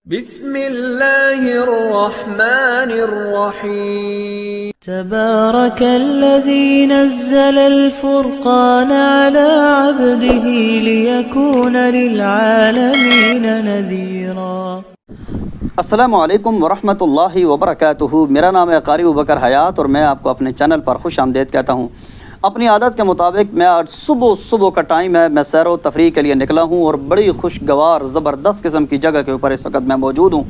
بسم اللہ الرحمن الرحیم تبارك الذي نزل الفرقان على عبده ليكون للعالمين نذيرا۔ السلام علیکم ورحمۃ اللہ وبرکاتہ۔ میرا نام ہے قاری ابوبکر حیات اور میں آپ کو اپنے چینل پر خوش آمدید کہتا ہوں۔ اپنی عادت کے مطابق میں آج صبح کا ٹائم ہے، میں سیر و تفریح کے لیے نکلا ہوں اور بڑی خوشگوار زبردست قسم کی جگہ کے اوپر اس وقت میں موجود ہوں۔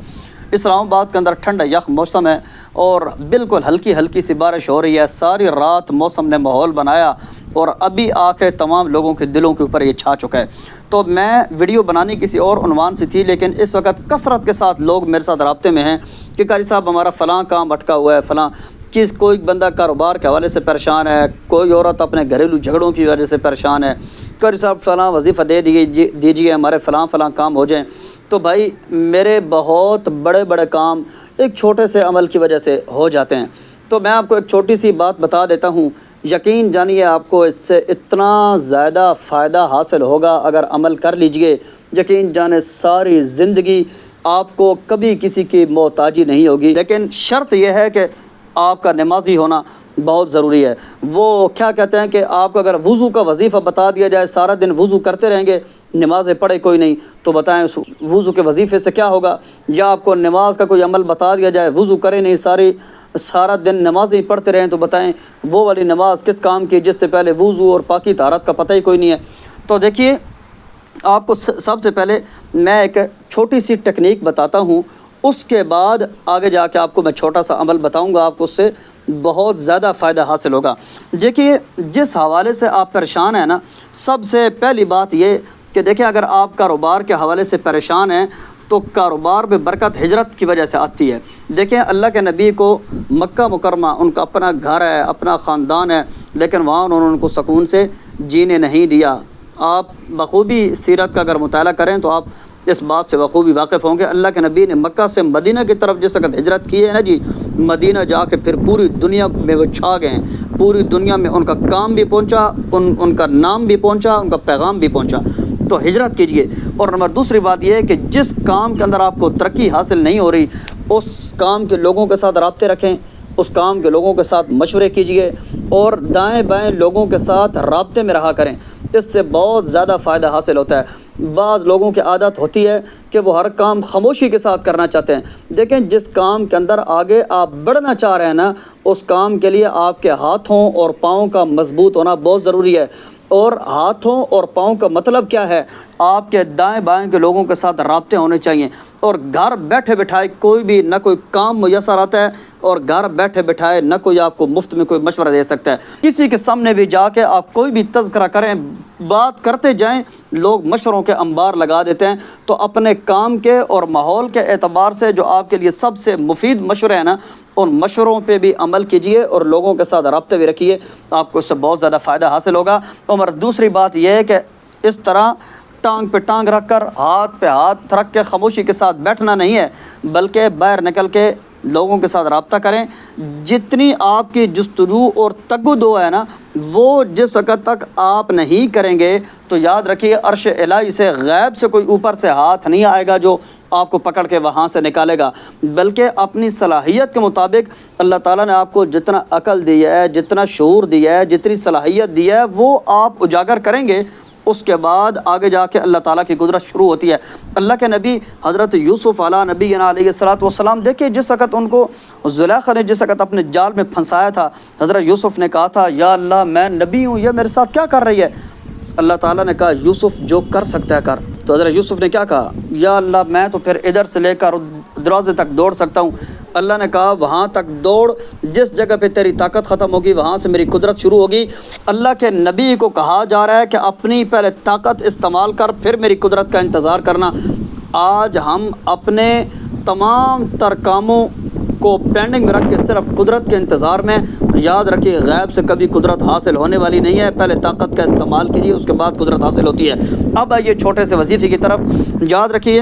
اسلام آباد کے اندر ٹھنڈا یخ موسم ہے اور بالکل ہلکی سی بارش ہو رہی ہے۔ ساری رات موسم نے ماحول بنایا اور ابھی آ کے تمام لوگوں کے دلوں کے اوپر یہ چھا چکا ہے۔ تو میں ویڈیو بنانی کسی اور عنوان سے تھی، لیکن اس وقت کثرت کے ساتھ لوگ میرے ساتھ رابطے میں ہیں کہ قاری صاحب ہمارا فلاں کام اٹکا ہوا ہے، فلاں کوئی بندہ کاروبار کے حوالے سے پریشان ہے، کوئی عورت اپنے گھریلو جھگڑوں کی وجہ سے پریشان ہے، قاری صاحب فلاں وظیفہ دے دیجیے ہمارے فلاں کام ہو جائیں۔ تو بھائی میرے بہت بڑے کام ایک چھوٹے سے عمل کی وجہ سے ہو جاتے ہیں۔ تو میں آپ کو ایک چھوٹی سی بات بتا دیتا ہوں، یقین جانیے آپ کو اس سے اتنا زیادہ فائدہ حاصل ہوگا اگر عمل کر لیجئے، یقین جانے ساری زندگی آپ کو کبھی کسی کی محتاجی نہیں ہوگی۔ لیکن شرط یہ ہے کہ آپ کا نمازی ہونا بہت ضروری ہے۔ وہ کیا کہتے ہیں کہ آپ کو اگر وضو کا وظیفہ بتا دیا جائے، سارا دن وضو کرتے رہیں گے، نمازیں پڑھے کوئی نہیں، تو بتائیں اس وضو کے وظیفے سے کیا ہوگا؟ یا آپ کو نماز کا کوئی عمل بتا دیا جائے، وضو کرے نہیں، سارا دن نمازیں پڑھتے رہیں، تو بتائیں وہ والی نماز کس کام کی جس سے پہلے وضو اور پاکی طہارت کا پتہ ہی کوئی نہیں ہے۔ تو دیکھیے آپ کو سب سے پہلے میں ایک چھوٹی سی ٹیکنیک بتاتا ہوں، اس کے بعد آگے جا کے آپ کو میں چھوٹا سا عمل بتاؤں گا، آپ کو اس سے بہت زیادہ فائدہ حاصل ہوگا۔ دیکھیے جس حوالے سے آپ پریشان ہیں نا، سب سے پہلی بات یہ کہ دیکھیں اگر آپ کاروبار کے حوالے سے پریشان ہیں تو کاروبار میں برکت ہجرت کی وجہ سے آتی ہے۔ دیکھیں اللہ کے نبی کو مکہ مکرمہ ان کا اپنا گھر ہے، اپنا خاندان ہے، لیکن وہاں انہوں نے ان کو سکون سے جینے نہیں دیا۔ آپ بخوبی سیرت کا اگر مطالعہ کریں تو آپ اس بات سے بخوبی واقف ہوں گے۔ اللہ کے نبی نے مکہ سے مدینہ کی طرف جس وقت ہجرت کی ہے نا جی، مدینہ جا کے پھر پوری دنیا میں وہ چھا گئے ہیں، پوری دنیا میں ان کا کام بھی پہنچا، ان کا نام بھی پہنچا، ان کا پیغام بھی پہنچا۔ تو ہجرت کیجئے۔ اور نمبر دوسری بات یہ ہے کہ جس کام کے اندر آپ کو ترقی حاصل نہیں ہو رہی، اس کام کے لوگوں کے ساتھ رابطے رکھیں، اس کام کے لوگوں کے ساتھ مشورے کیجئے اور دائیں بائیں لوگوں کے ساتھ رابطے میں رہا کریں، اس سے بہت زیادہ فائدہ حاصل ہوتا ہے۔ بعض لوگوں کی عادت ہوتی ہے کہ وہ ہر کام خاموشی کے ساتھ کرنا چاہتے ہیں۔ دیکھیں جس کام کے اندر آگے آپ بڑھنا چاہ رہے ہیں نا، اس کام کے لیے آپ کے ہاتھوں اور پاؤں کا مضبوط ہونا بہت ضروری ہے۔ اور ہاتھوں اور پاؤں کا مطلب کیا ہے؟ آپ کے دائیں بائیں کے لوگوں کے ساتھ رابطے ہونے چاہیے، اور گھر بیٹھے بٹھائے کوئی بھی نہ کوئی کام میسر آتا ہے، اور گھر بیٹھے بٹھائے نہ کوئی آپ کو مفت میں کوئی مشورہ دے سکتا ہے۔ کسی کے سامنے بھی جا کے آپ کوئی بھی تذکرہ کریں، بات کرتے جائیں، لوگ مشوروں کے انبار لگا دیتے ہیں۔ تو اپنے کام کے اور ماحول کے اعتبار سے جو آپ کے لیے سب سے مفید مشورے ہیں نا، ان مشوروں پہ بھی عمل کیجئے اور لوگوں کے ساتھ رابطے بھی رکھیے، آپ کو اس سے بہت زیادہ فائدہ حاصل ہوگا۔ اور دوسری بات یہ ہے کہ اس طرح ٹانگ پہ ٹانگ رکھ کر، ہاتھ پہ ہاتھ رکھ کے خاموشی کے ساتھ بیٹھنا نہیں ہے، بلکہ باہر نکل کے لوگوں کے ساتھ رابطہ کریں۔ جتنی آپ کی جستجو اور تگدو ہے نا، وہ جس وقت تک آپ نہیں کریں گے تو یاد رکھیے عرش الہی سے غیب سے کوئی اوپر سے ہاتھ نہیں آئے گا جو آپ کو پکڑ کے وہاں سے نکالے گا، بلکہ اپنی صلاحیت کے مطابق اللہ تعالیٰ نے آپ کو جتنا عقل دی ہے، جتنا شعور دیا ہے، جتنی صلاحیت دی ہے، وہ آپ اجاگر کریں گے۔ اس کے بعد آگے جا کے اللہ تعالیٰ کی قدرت شروع ہوتی ہے۔ اللہ کے نبی حضرت یوسف علیہ نبینا علیہ السلام دیکھیں جس وقت ان کو زلیخا نے جس وقت اپنے جال میں پھنسایا تھا، حضرت یوسف نے کہا تھا یا اللہ میں نبی ہوں، یہ میرے ساتھ کیا کر رہی ہے؟ اللہ تعالیٰ نے کہا یوسف جو کر سکتا ہے کر۔ تو حضرت یوسف نے کیا کہا؟ یا اللہ میں تو پھر ادھر سے لے کر دروازے تک دوڑ سکتا ہوں۔ اللہ نے کہا وہاں تک دوڑ، جس جگہ پہ تیری طاقت ختم ہوگی وہاں سے میری قدرت شروع ہوگی۔ اللہ کے نبی کو کہا جا رہا ہے کہ اپنی پہلے طاقت استعمال کر، پھر میری قدرت کا انتظار کرنا۔ آج ہم اپنے تمام تر کاموں کو پینڈنگ میں رکھ کے صرف قدرت کے انتظار میں، یاد رکھیے غیب سے کبھی قدرت حاصل ہونے والی نہیں ہے، پہلے طاقت کا استعمال کیجیے، اس کے بعد قدرت حاصل ہوتی ہے۔ اب آئیے چھوٹے سے وظیفے کی طرف۔ یاد رکھیے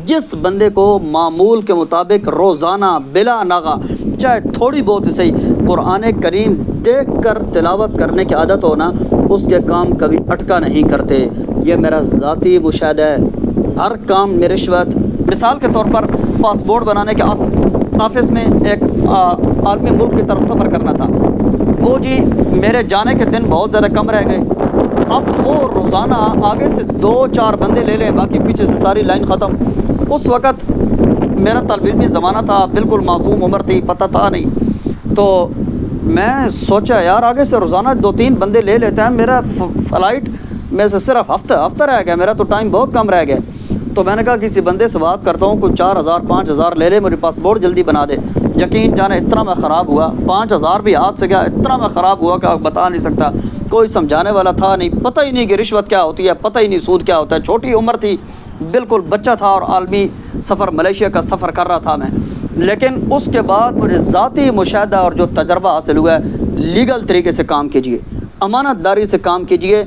جس بندے کو معمول کے مطابق روزانہ بلا ناغہ چاہے تھوڑی بہت صحیح قرآن کریم دیکھ کر تلاوت کرنے کی عادت ہونا، اس کے کام کبھی اٹکا نہیں کرتے۔ یہ میرا ذاتی مشاہدہ ہے۔ ہر کام میں رشوت، مثال کے طور پر پاسپورٹ بنانے کے آفس میں ایک عالمی ملک کی طرف سفر کرنا تھا، وہ جی میرے جانے کے دن بہت زیادہ کم رہ گئے۔ اب وہ روزانہ آگے سے 2-4 بندے لے لیں، باقی پیچھے سے ساری لائن ختم۔ اس وقت میرا طالب علمی زمانہ تھا، بالکل معصوم عمر تھی، پتہ تھا نہیں، تو میں سوچا یار آگے سے روزانہ 2-3 بندے لے لیتے ہیں، میرا فلائٹ میں سے صرف ہفتہ رہ گیا، میرا تو ٹائم بہت کم رہ گیا۔ تو میں نے کہا کسی بندے سے بات کرتا ہوں، کوئی 4,000-5,000 لے لے، مجھے پاسپورٹ جلدی بنا دے۔ یقین جانے اتنا میں خراب ہوا، 5,000 بھی ہاتھ سے گیا، اتنا میں خراب ہوا کہ بتا نہیں سکتا۔ کوئی سمجھانے والا تھا نہیں، پتہ ہی نہیں کہ رشوت کیا ہوتی ہے، پتہ ہی نہیں سود کیا ہوتا ہے، چھوٹی عمر تھی، بالکل بچہ تھا، اور عالمی سفر ملیشیا کا سفر کر رہا تھا میں۔ لیکن اس کے بعد مجھے ذاتی مشاہدہ اور جو تجربہ حاصل ہوا ہے، لیگل طریقے سے کام کیجیے، امانت داری سے کام کیجیے۔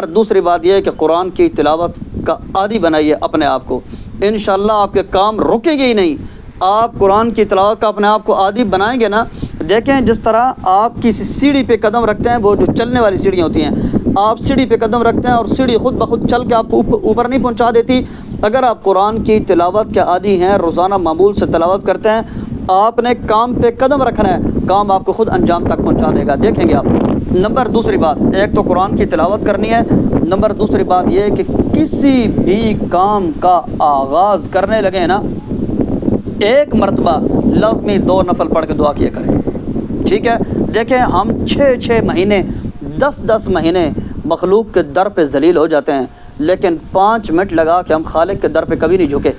دوسری بات یہ ہے کہ قرآن کی تلاوت کا عادی بنائیے اپنے آپ کو، انشاءاللہ آپ کے کام رکے گے ہی نہیں۔ آپ قرآن کی تلاوت کا اپنے آپ کو عادی بنائیں گے نا، دیکھیں جس طرح آپ کسی سیڑھی پہ قدم رکھتے ہیں، وہ جو چلنے والی سیڑھیاں ہوتی ہیں، آپ سیڑھی پہ قدم رکھتے ہیں اور سیڑھی خود بخود چل کے آپ کو اوپر نہیں پہنچا دیتی۔ اگر آپ قرآن کی تلاوت کے عادی ہیں، روزانہ معمول سے تلاوت کرتے ہیں، آپ نے کام پہ قدم رکھنا ہے، کام آپ کو خود انجام تک پہنچا دے گا، دیکھیں گے آپ۔ دوسری بات، ایک تو قرآن کی تلاوت کرنی ہے، دوسری بات یہ ہے کہ کسی بھی کام کا آغاز کرنے لگے نا، ایک مرتبہ لازمی 2 نفل پڑھ کے دعا کیا کریں، ٹھیک ہے؟ دیکھیں ہم 6 مہینے 10 مہینے مخلوق کے در پہ ذلیل ہو جاتے ہیں، لیکن 5 منٹ لگا کہ ہم خالق کے در پہ کبھی نہیں جھکے۔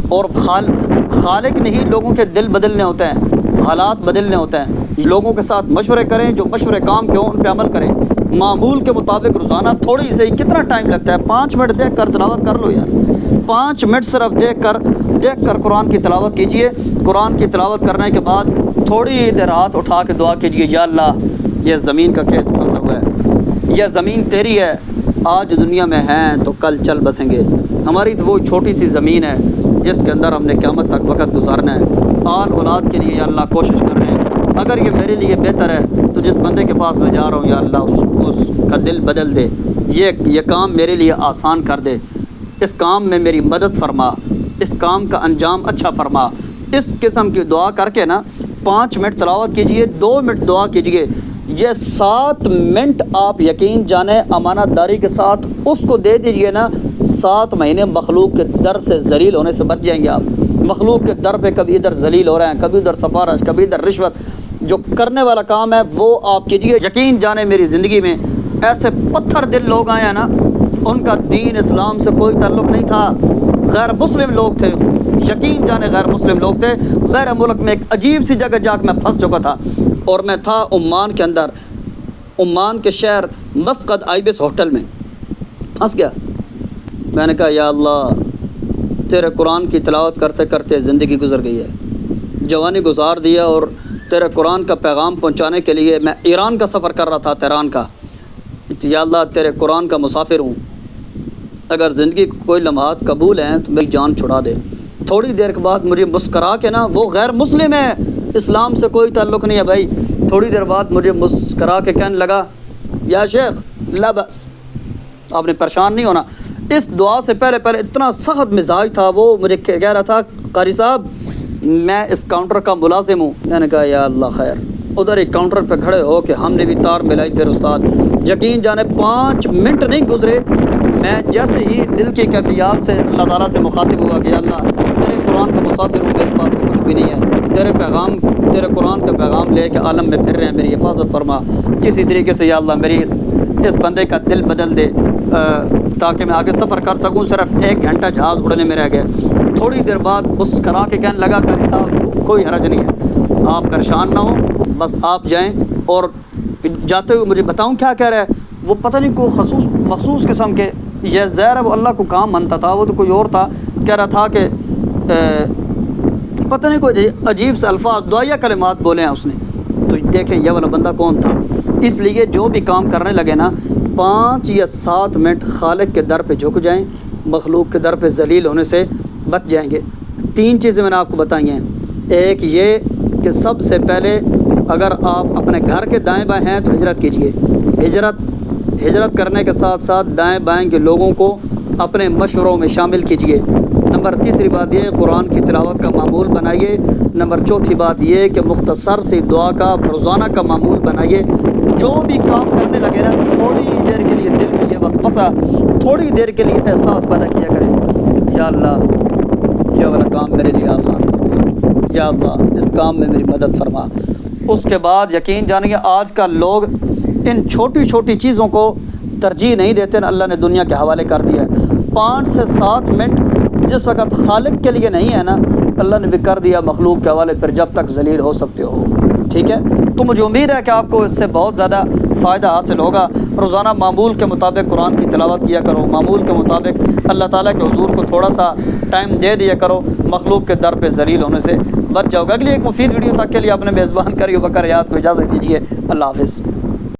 اور خالق نہیں، لوگوں کے دل بدلنے ہوتے ہیں، حالات بدلنے ہوتے ہیں۔ لوگوں کے ساتھ مشورے کریں، جو مشورے کام کے ہوں ان پہ عمل کریں، معمول کے مطابق روزانہ تھوڑی سی، کتنا ٹائم لگتا ہے؟ 5 منٹ دیکھ کر تلاوت کر لو یار، 5 منٹ صرف دیکھ کر قرآن کی تلاوت کیجئے۔ قرآن کی تلاوت کرنے کے بعد تھوڑی دیر ہاتھ اٹھا کے دعا کیجئے، یا اللہ یہ زمین کا کیس پھنسا ہوا ہے، یہ زمین تیری ہے، آج دنیا میں ہیں تو کل چل بسیں گے، ہماری تو وہ چھوٹی سی زمین ہے جس کے اندر ہم نے قیامت تک وقت گزارنا ہے، آل اولاد کے لیے یا اللہ کوشش کر رہے ہیں، اگر یہ میرے لیے بہتر ہے تو جس بندے کے پاس میں جا رہا ہوں یا اللہ اس کا دل بدل دے، یہ کام میرے لیے آسان کر دے، اس کام میں میری مدد فرما، اس کام کا انجام اچھا فرما۔ اس قسم کی دعا کر کے نا 5 منٹ تلاوت کیجئے، 2 منٹ دعا کیجئے، یہ 7 منٹ آپ یقین جانیں امانت داری کے ساتھ اس کو دے دیجئے نا، 7 مہینے مخلوق کے در سے ذلیل ہونے سے بچ جائیں گے آپ۔ مخلوق کے در پہ کبھی ادھر ذلیل ہو رہے ہیں، کبھی ادھر سفارش، کبھی ادھر رشوت، جو کرنے والا کام ہے وہ آپ کیجئے۔ یقین جانیں میری زندگی میں ایسے پتھر دل لوگ آئے ہیں نا، ان کا دین اسلام سے کوئی تعلق نہیں تھا، غیر مسلم لوگ تھے، یقین جانے غیر مسلم لوگ تھے۔ میرے ملک میں ایک عجیب سی جگہ جا کے میں پھنس چکا تھا، اور میں تھا عمان کے اندر، عمان کے شہر مسقط آئبس ہوٹل میں پھنس گیا۔ میں نے کہا یا اللہ تیرے قرآن کی تلاوت کرتے کرتے زندگی گزر گئی ہے، جوانی گزار دیا، اور تیرے قرآن کا پیغام پہنچانے کے لیے میں ایران کا سفر کر رہا تھا، تہران کا۔ یا اللہ تیرے قرآن کا مسافر ہوں، اگر زندگی کو کوئی لمحات قبول ہیں تو میری جان چھڑا دے۔ تھوڑی دیر کے بعد مجھے مسکرا کے نا، وہ غیر مسلم ہے، اسلام سے کوئی تعلق نہیں ہے بھائی، تھوڑی دیر بعد مجھے مسکرا کے کہنے لگا یا شیخ لا بس، آپ نے پریشان نہیں ہونا۔ اس دعا سے پہلے اتنا سخت مزاج تھا وہ، مجھے کہہ رہا تھا قاری صاحب میں اس کاؤنٹر کا ملازم ہوں۔ میں نے کہا یا اللہ خیر، ادھر ایک کاؤنٹر پہ کھڑے ہو کہ ہم نے بھی تار ملائی پھر استاد۔ یقین جانے 5 منٹ نہیں گزرے، میں جیسے ہی دل کی کیفیات سے اللہ تعالیٰ سے مخاطب ہوا کہ اللہ تیرے قرآن کا مسافر ہوں، میرے پاس تو کچھ بھی نہیں ہے، تیرے قرآن کا پیغام لے کے عالم میں پھر رہے ہیں، میری حفاظت فرما کسی طریقے سے، یا اللہ میری اس بندے کا دل بدل دے تاکہ میں آگے سفر کر سکوں۔ صرف 1 گھنٹہ جہاز اڑنے میں رہ گیا۔ تھوڑی دیر بعد مسکرا کے کہنے لگا قاری صاحب کوئی حرج نہیں ہے، آپ پریشان نہ ہوں، بس آپ جائیں، اور جاتے ہوئے مجھے بتاؤں کیا کہہ رہا ہے، وہ پتہ نہیں کوئی مخصوص قسم کے، یہ زہر ہے وہ اللہ کو کام منتا تھا، وہ تو کوئی اور تھا، کہہ رہا تھا کہ پتہ نہیں کوئی عجیب سے الفاظ دعائیہ کلمات بولے ہیں اس نے۔ تو دیکھیں یہ والا بندہ کون تھا۔ اس لیے جو بھی کام کرنے لگے نا 5 یا 7 منٹ خالق کے در پہ جھک جائیں، مخلوق کے در پہ ذلیل ہونے سے بچ جائیں گے۔ 3 چیزیں میں نے آپ کو بتائی ہیں۔ ایک یہ کہ سب سے پہلے اگر آپ اپنے گھر کے دائیں بائیں ہیں تو ہجرت کیجئے، ہجرت کرنے کے ساتھ ساتھ دائیں بائیں کے لوگوں کو اپنے مشوروں میں شامل کیجئے۔ نمبر تیسری بات یہ قرآن کی تلاوت کا معمول بنائیے۔ نمبر چوتھی بات یہ کہ مختصر سی دعا کا روزانہ کا معمول بنائیے۔ جو بھی کام کرنے لگے نا تھوڑی دیر کے لیے دل میں یہ وسوسہ، تھوڑی دیر کے لیے احساس پیدا کیا کریں، یا اللہ یہ والا کام میرے لیے آسان فرما، یا اللہ اس کام میں میری مدد فرما۔ اس کے بعد یقین جانیے آج کل لوگ ان چھوٹی چھوٹی چیزوں کو ترجیح نہیں دیتے نا، اللہ نے دنیا کے حوالے کر دیا ہے۔ 5 سے 7 منٹ جس وقت خالق کے لیے نہیں ہے نا، اللہ نے بھی کر دیا مخلوق کے حوالے، پھر جب تک ذلیل ہو سکتے ہو، ٹھیک ہے؟ تو مجھے امید ہے کہ آپ کو اس سے بہت زیادہ فائدہ حاصل ہوگا۔ روزانہ معمول کے مطابق قرآن کی تلاوت کیا کرو، معمول کے مطابق اللہ تعالیٰ کے حضور کو تھوڑا سا ٹائم دے دیا کرو، مخلوق کے در پہ ذلیل ہونے سے بچ جاؤ گا۔ اگلی ایک مفید ویڈیو تک کے لیے اپنے میزبان قاری ابوبکر حیات کو اجازت دیجیے۔ اللہ حافظ۔